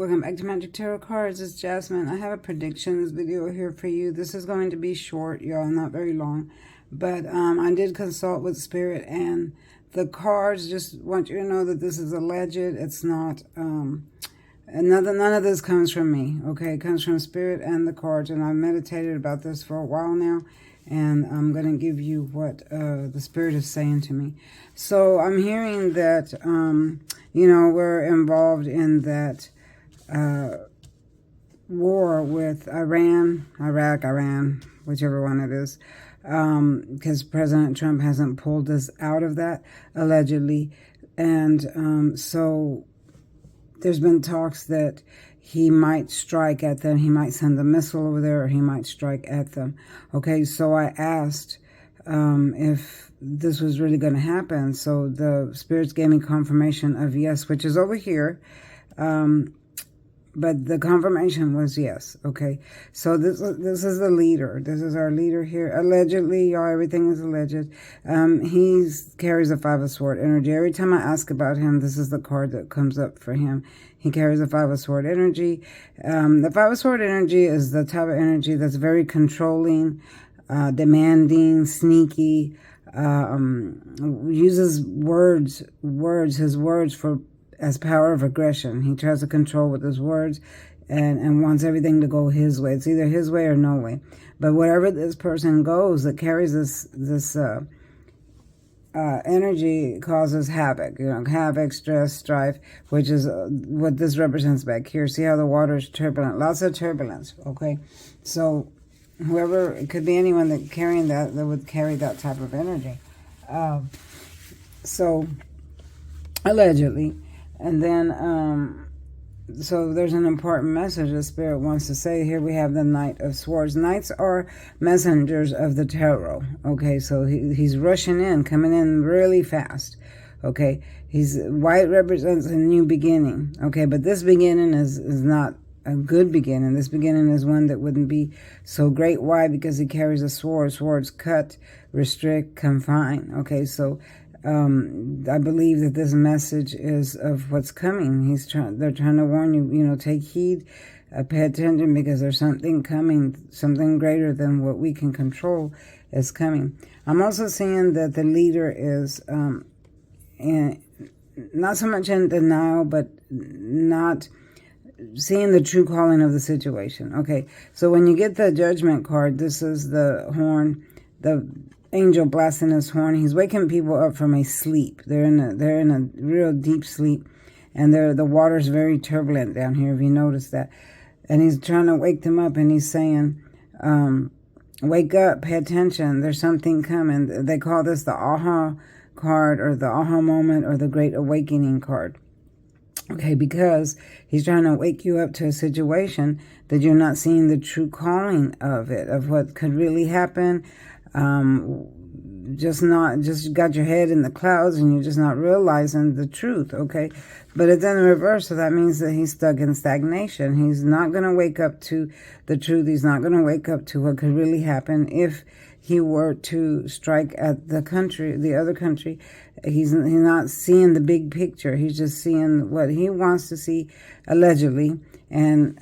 Welcome back to Magic Tarot Cards. It's Jasmine. I have a predictions video here for you. This is going to be short, y'all, not very long. But I did consult with Spirit, and the cards just want you to know that this is alleged. It's not, none of this comes from me, okay? It comes from Spirit and the cards, and I've meditated about this for a while now. And I'm going to give you what the Spirit is saying to me. So I'm hearing that, we're involved in that war with Iran, whichever one it is, because President Trump hasn't pulled us out of that, allegedly. And so there's been talks that he might strike at them. He might send a missile over there, or he might strike at them. Okay, so I asked if this was really going to happen. So the spirits gave me confirmation of yes, which is over here. But the confirmation was yes. Okay, so this is the leader. This is our leader here. Allegedly, y'all, everything is alleged. He carries a Five of Sword energy. Every time I ask about him, this is the card that comes up for him. He carries a Five of Sword energy. The Five of Sword energy is the type of energy that's very controlling, demanding, sneaky, uses his words as power of aggression. He tries to control with his words and wants everything to go his way. It's either his way or no way. But wherever this person goes that carries this energy causes havoc. Havoc, stress, strife, which is what this represents back here. See how the water is turbulent? Lots of turbulence, okay? So whoever, it could be anyone that would carry that type of energy. So allegedly. And then, so there's an important message the Spirit wants to say. Here we have the Knight of Swords. Knights are messengers of the tarot. Okay, so he's rushing in, coming in really fast. Okay, white represents a new beginning. Okay, but this beginning is not a good beginning. This beginning is one that wouldn't be so great. Why? Because he carries a sword. Swords cut, restrict, confine. Okay, so I believe that this message is of what's coming. They're trying to warn you, take heed, pay attention, because there's something coming, something greater than what we can control is coming. I'm also seeing that the leader is not so much in denial, but not seeing the true calling of the situation. Okay, so when you get the Judgment card, this is the horn, the angel blasting his horn. He's waking people up from a sleep. They're in a real deep sleep, and the water's very turbulent down here, if you notice that. And he's trying to wake them up, and he's saying, wake up, pay attention, there's something coming. They call this the aha card, or the aha moment, or the great awakening card. Okay, because he's trying to wake you up to a situation that you're not seeing the true calling of it, of what could really happen. Just got your head in the clouds, and you're just not realizing the truth, okay? But it's in reverse, so that means that he's stuck in stagnation. He's not going to wake up to the truth. He's not going to wake up to what could really happen if he were to strike at the other country. He's not seeing the big picture. He's just seeing what he wants to see, allegedly, and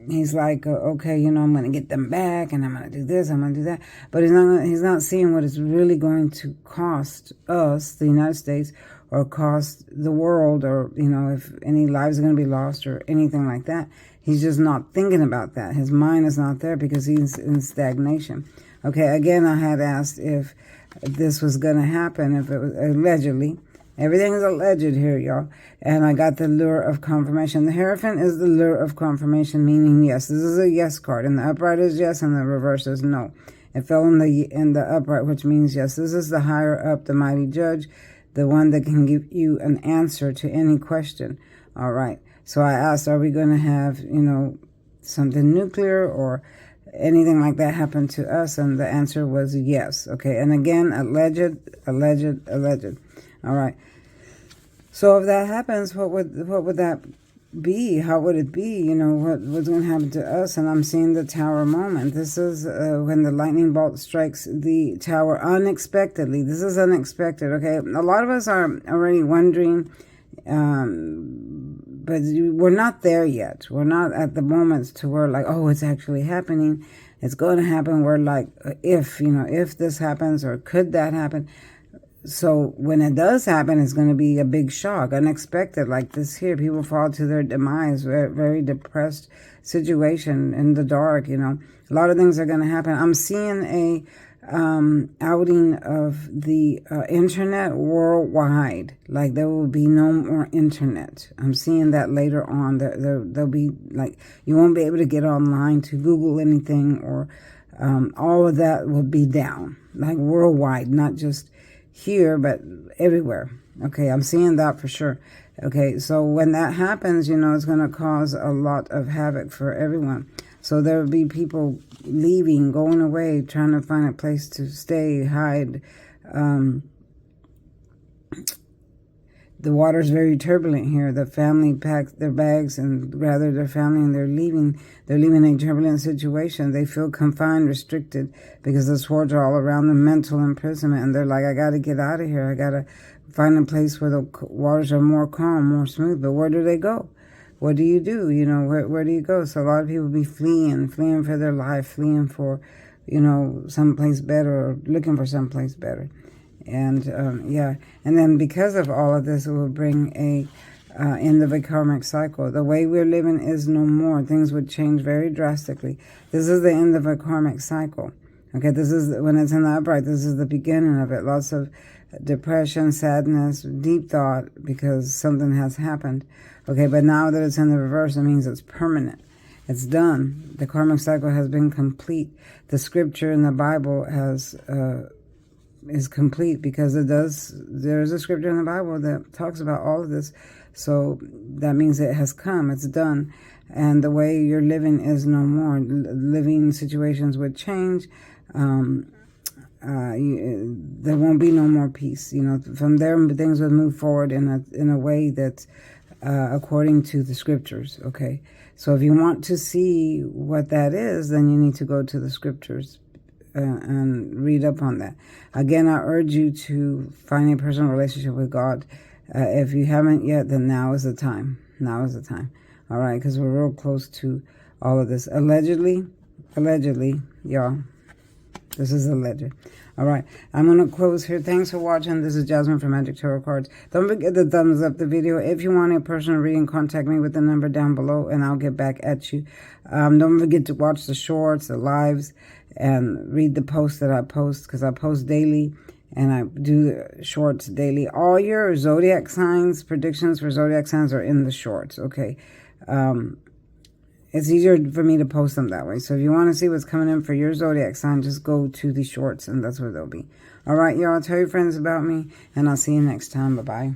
he's like, okay, I'm going to get them back, and I'm going to do this, I'm going to do that. But he's not seeing what it's really going to cost us, the United States, or cost the world, or, if any lives are going to be lost or anything like that. He's just not thinking about that. His mind is not there because he's in stagnation. Okay, again, I had asked if this was going to happen, if it was allegedly. Everything is alleged here, y'all. And I got the lure of confirmation. The Hierophant is the lure of confirmation, meaning yes. This is a yes card. And the upright is yes, and the reverse is no. It fell in the upright, which means yes. This is the higher up, the mighty judge, the one that can give you an answer to any question. All right. So I asked, are we going to have, something nuclear or anything like that happen to us? And the answer was yes. Okay. And again, alleged. All right. So if that happens, what would that be? How would it be? What's going to happen to us? And I'm seeing the tower moment. This is when the lightning bolt strikes the tower unexpectedly. This is unexpected, okay? A lot of us are already wondering, but we're not there yet. We're not at the moments to where like, oh, it's actually happening. It's going to happen. We're like, if this happens or could that happen? So when it does happen, it's going to be a big shock, unexpected, like this here. People fall to their demise, very, very depressed situation in the dark, A lot of things are going to happen. I'm seeing a outing of the internet worldwide. Like there will be no more internet. I'm seeing that later on. There'll be like, you won't be able to get online to Google anything, or all of that will be down, like worldwide, not just here, but everywhere. Okay, I'm seeing that for sure. Okay, so when that happens, it's going to cause a lot of havoc for everyone. So there will be people leaving, going away, trying to find a place to stay, hide. The water's very turbulent here. The family packs their bags and gather their family, and they're leaving. They're leaving a turbulent situation. They feel confined, restricted, because the swords are all around them, mental imprisonment. And they're like, I got to get out of here. I got to find a place where the waters are more calm, more smooth. But where do they go? What do you do? Where do you go? So a lot of people be fleeing for their life, fleeing for, someplace better, or looking for someplace better. And, and then because of all of this, it will bring a end of a karmic cycle. The way we're living is no more. Things would change very drastically. This is the end of a karmic cycle. Okay, this is, when it's in the upright, this is the beginning of it. Lots of depression, sadness, deep thought, because something has happened. Okay, but now that it's in the reverse, it means it's permanent. It's done. The karmic cycle has been complete. The scripture in the Bible is complete, because there's a scripture in the Bible that talks about all of this. So that means it has come, it's done. And the way you're living is no more. Living situations would change. There won't be no more peace. From there, things will move forward in a way that's according to the scriptures. Okay. So if you want to see what that is, then you need to go to the scriptures and read up on that. Again, I urge you to find a personal relationship with God. If you haven't yet, then now is the time. Now is the time. All right, because we're real close to all of this. Allegedly, y'all. This is alleged. All right, I'm going to close here. Thanks for watching. This is Jasmine from Magic Tarot Cards. Don't forget to thumbs up the video. If you want a personal reading, contact me with the number down below, and I'll get back at you. Don't forget to watch the shorts, the lives, and read the posts that I post, because I post daily, and I do shorts daily. All your zodiac signs, predictions for zodiac signs are in the shorts, okay? It's easier for me to post them that way. So if you want to see what's coming in for your zodiac sign, just go to the shorts, and that's where they'll be. All right, y'all, tell your friends about me, and I'll see you next time. Bye-bye.